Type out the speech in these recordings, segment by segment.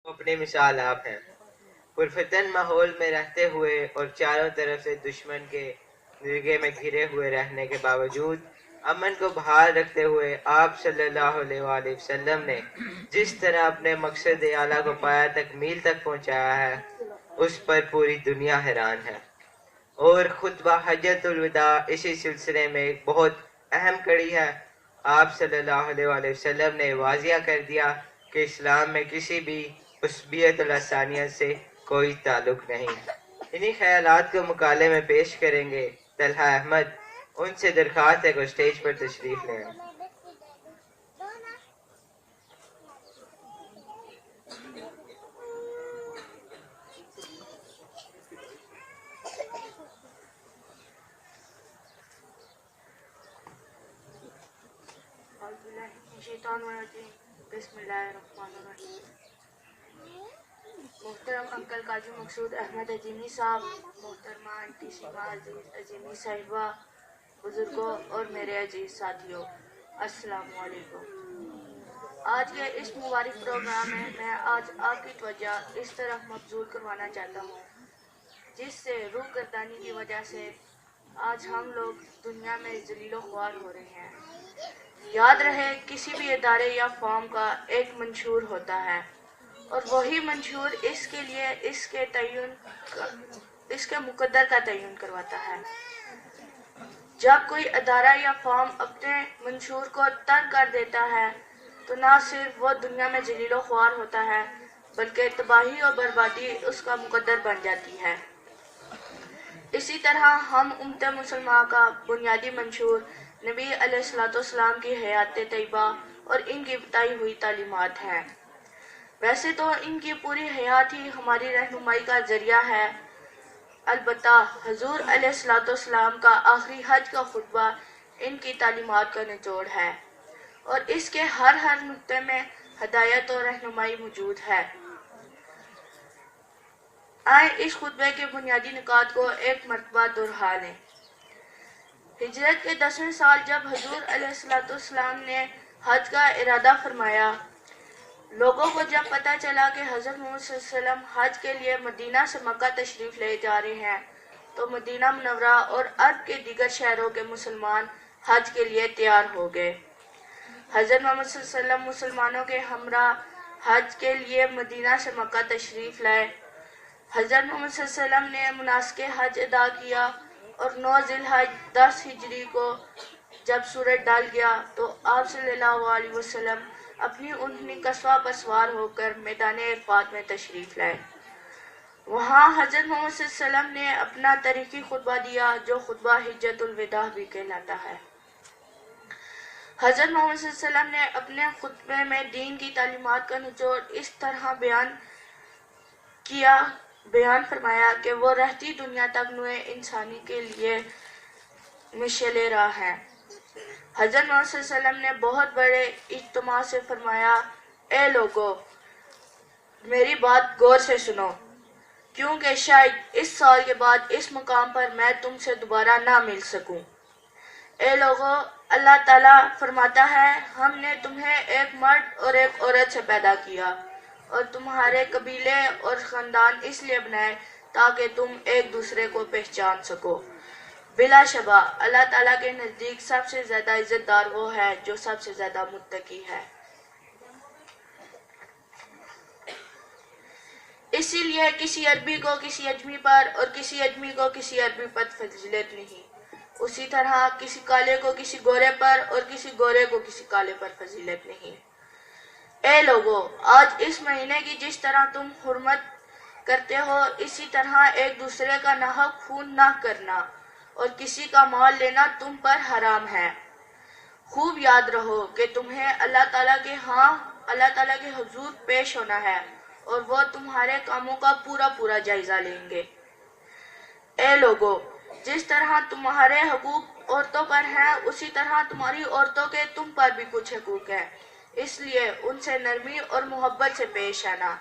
اپنی مثال آپ ہیں۔ پرفتن ماحول میں رہتے ہوئے اور چاروں طرف سے دشمن کے نگے میں گھرے ہوئے رہنے کے باوجود امن کو بحال رکھتے ہوئے آپ صلی اللہ علیہ وآلہ وسلم نے جس طرح اپنے مقصد اعلیٰ کو پایا تکمیل تک پہنچایا ہے، اس پر پوری دنیا حیران ہے۔ اور خطبہ حجۃ الوداع اسی سلسلے میں ایک بہت اہم کڑی ہے۔ آپ صلی اللہ علیہ وآلہ وسلم نے واضح کر دیا کہ اسلام میں کسی بھی عصبیت الثانیت سے کوئی تعلق نہیں۔ انہی خیالات کو مقالے میں پیش کریں گے طلحہ احمد۔ ان سے درخواست ہے کہ اسٹیج پر تشریف لیں۔ بسم اللہ الرحمن الرحیم۔ محترم انکل قاضی مقصود احمد عظیمی صاحب، محترمہ آنٹی سیما عزیز عظیمی صاحبہ، بزرگوں اور میرے عزیز ساتھیوں، السلام علیکم۔ آج کے اس مبارک پروگرام میں میں آج آپ کی توجہ اس طرف مبذول کروانا چاہتا ہوں جس سے روح گردانی کی وجہ سے آج ہم لوگ دنیا میں ذلیل و خوار ہو رہے ہیں۔ یاد رہے، کسی بھی ادارے یا فارم کا ایک منشور ہوتا ہے اور وہی منشور اس کے لیے اس کے مقدر کا تعین کرواتا ہے۔ جب کوئی ادارہ یا فارم اپنے منشور کو ترک کر دیتا ہے تو نہ صرف وہ دنیا میں ذلیل و خوار ہوتا ہے بلکہ تباہی اور بربادی اس کا مقدر بن جاتی ہے۔ اسی طرح ہم امت مسلمہ کا بنیادی منشور نبی علیہ السلام کی حیات طیبہ اور ان کی بتائی ہوئی تعلیمات ہیں۔ ویسے تو ان کی پوری حیات ہی ہماری رہنمائی کا ذریعہ ہے، البتہ حضور علیہ السلام کا آخری حج کا خطبہ ان کی تعلیمات کا نچوڑ ہے اور اس کے ہر نقطے میں ہدایت اور رہنمائی موجود ہے۔ آئیں اس خطبے کے بنیادی نکات کو ایک مرتبہ دہرا لیں۔ ہجرت کے 10ویں سال جب حضور علیہ السلام نے حج کا ارادہ فرمایا، لوگوں کو جب پتہ چلا کہ حضرت محمد صلی اللہ علیہ وسلم حج کے لیے مدینہ سے مکہ تشریف لے جا رہے ہیں تو مدینہ منورہ اور عرب کے دیگر شہروں کے مسلمان حج کے لیے تیار ہو گئے۔ حضرت محمد صلی اللہ علیہ وسلم مسلمانوں کے ہمراہ حج کے لیے مدینہ سے مکہ تشریف لائے۔ حضرت محمد صلی اللہ علیہ وسلم نے مناسک حج ادا کیا اور 9 ذی الحج 10 ہجری کو جب سورج ڈال گیا تو آپ صلی اللہ علیہ وسلم اپنی اونٹنی قصوہ پر سوار ہو کر میدان عرفات میں تشریف لائے۔ وہاں حضرت محمد صلی اللہ علیہ وسلم نے اپنا تاریخی خطبہ دیا جو خطبہ حجۃ الوداع بھی کہلاتا ہے۔ حضرت محمد صلی اللہ علیہ وسلم نے اپنے خطبے میں دین کی تعلیمات کا نچوڑ اس طرح بیان فرمایا کہ وہ رہتی دنیا تک نوع انسانی کے لیے مشعل راہ ہے۔ حضرت محمد صلی اللہ علیہ وسلم نے بہت بڑے اجتماع سے فرمایا، اے لوگو، میری بات غور سے سنو، کیونکہ شاید اس سال کے بعد اس مقام پر میں تم سے دوبارہ نہ مل سکوں۔ اے لوگو، اللہ تعالیٰ فرماتا ہے، ہم نے تمہیں ایک مرد اور ایک عورت سے پیدا کیا اور تمہارے قبیلے اور خاندان اس لیے بنائے تاکہ تم ایک دوسرے کو پہچان سکو۔ بلا شبہ اللہ تعالیٰ کے نزدیک سب سے زیادہ عزت دار وہ ہے جو سب سے زیادہ متقی ہے۔ اسی لیے کسی عربی کو کسی اجمی پر اور کسی اجمی کو کسی عربی پر فضیلت نہیں، اسی طرح کسی کالے کو کسی گورے پر اور کسی گورے کو کسی کالے پر فضیلت نہیں۔ اے لوگو، آج اس مہینے کی جس طرح تم حرمت کرتے ہو اسی طرح ایک دوسرے کا ناحق خون نہ کرنا اور کسی کا مال لینا تم پر حرام ہے۔ خوب یاد رہو کہ تمہیں اللہ تعالیٰ کے حضور پیش ہونا ہے اور وہ تمہارے کاموں کا پورا جائزہ لیں گے۔ اے لوگو، جس طرح تمہارے حقوق عورتوں پر ہیں اسی طرح تمہاری عورتوں کے تم پر بھی کچھ حقوق ہیں، اس لیے ان سے نرمی اور محبت سے پیش آنا۔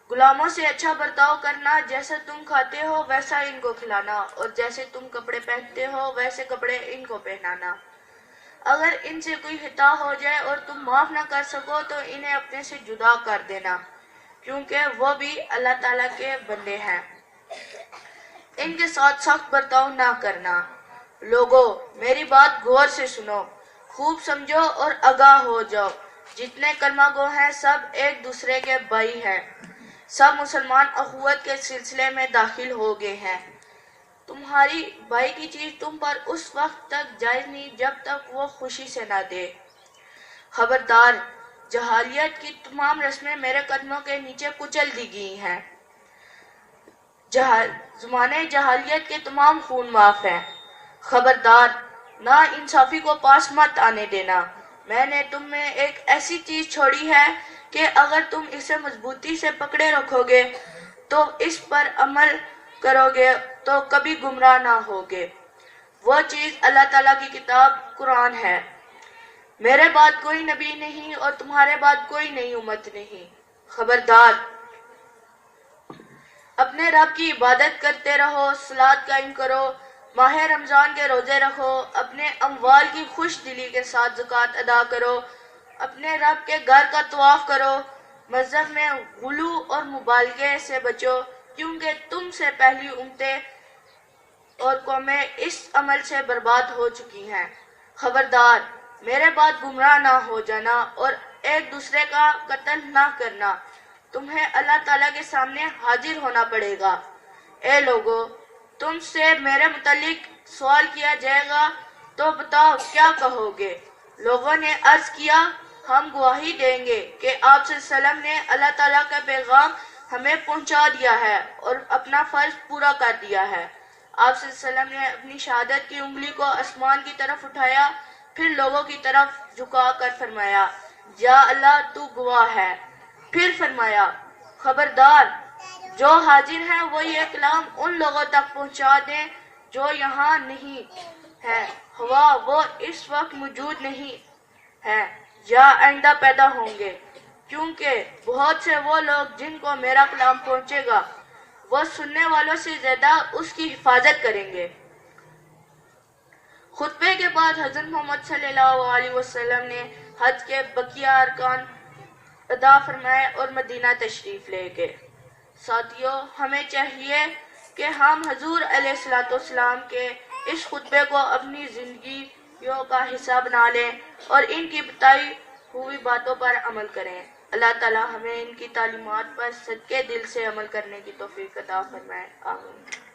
غلاموں سے اچھا برتاؤ کرنا، جیسے تم کھاتے ہو ویسا ان کو کھلانا اور جیسے تم کپڑے پہنتے ہو ویسے کپڑے ان کو پہنانا۔ اگر ان سے کوئی خطا ہو جائے اور تم معاف نہ کر سکو تو انہیں اپنے سے جدا کر دینا۔ کیونکہ وہ بھی اللہ تعالیٰ کے بندے ہیں۔ ان کے ساتھ سخت برتاؤ نہ کرنا۔ لوگوں، میری بات غور سے سنو، خوب سمجھو اور آگاہ ہو جاؤ۔ جتنے کلمہ گو ہیں سب ایک دوسرے کے بھائی ہیں، سب مسلمان اخوت کے سلسلے میں داخل ہو گئے ہیں۔ تمہاری بھائی کی چیز تم پر اس وقت تک جائز نہیں جب تک وہ خوشی سے نہ دے۔ خبردار، جاہلیت کی تمام رسمیں میرے قدموں کے نیچے کچل دی گئی ہیں۔ زمانے جاہلیت کے تمام خون معاف ہیں۔ خبردار، نا انصافی کو پاس مت آنے دینا۔ میں نے تم میں ایک ایسی چیز چھوڑی ہے کہ اگر تم اسے مضبوطی سے پکڑے رکھو گے تو اس پر عمل کرو گے تو کبھی گمراہ نہ ہوگے۔ وہ چیز اللہ تعالیٰ کی کتاب قرآن ہے۔ میرے بعد کوئی نبی نہیں اور تمہارے بعد کوئی نئی امت نہیں۔ خبردار، اپنے رب کی عبادت کرتے رہو، صلاۃ قائم کرو، ماہ رمضان کے روزے رکھو، اپنے اموال کی خوش دلی کے ساتھ زکوٰۃ ادا کرو، اپنے رب کے گھر کا طواف کرو، مذہب میں غلو اور مبالغے سے بچو، کیونکہ تم سے پہلی امتیں اور قومیں اس عمل سے برباد ہو چکی ہیں۔ خبردار، میرے بعد گمراہ نہ ہو جانا اور ایک دوسرے کا قتل نہ کرنا۔ تمہیں اللہ تعالیٰ کے سامنے حاضر ہونا پڑے گا۔ اے لوگو، تم سے میرے متعلق سوال کیا جائے گا تو بتاؤ کیا کہو گے؟ لوگوں نے عرض کیا، ہم گواہی دیں گے کہ آپ صلی اللہ علیہ وسلم نے اللہ تعالیٰ کا پیغام ہمیں پہنچا دیا ہے اور اپنا فرض پورا کر دیا ہے۔ آپ صلی اللہ علیہ وسلم نے اپنی شہادت کی انگلی کو آسمان کی طرف اٹھایا، پھر لوگوں کی طرف جھکا کر فرمایا، یا اللہ تو گواہ ہے۔ پھر فرمایا، خبردار، جو حاضر ہیں وہ یہ کلام ان لوگوں تک پہنچا دیں جو یہاں نہیں ہیں، خواہ وہ اس وقت موجود نہیں ہیں یا آئندہ پیدا ہوں گے، کیونکہ بہت سے وہ لوگ جن کو میرا کلام پہنچے گا وہ سننے والوں سے زیادہ اس کی حفاظت کریں گے۔ خطبے کے بعد حضرت محمد صلی اللہ علیہ وسلم نے حج کے بقیہ ارکان ادا فرمائے اور مدینہ تشریف لے گئے۔ ساتھیوں، ہمیں چاہیے کہ ہم حضور علیہ السلام کے اس خطبے کو اپنی زندگیوں کا حصہ بنا لیں اور ان کی بتائی ہوئی باتوں پر عمل کریں۔ اللہ تعالیٰ ہمیں ان کی تعلیمات پر صدقے دل سے عمل کرنے کی توفیق عطا فرمائے۔ آمین۔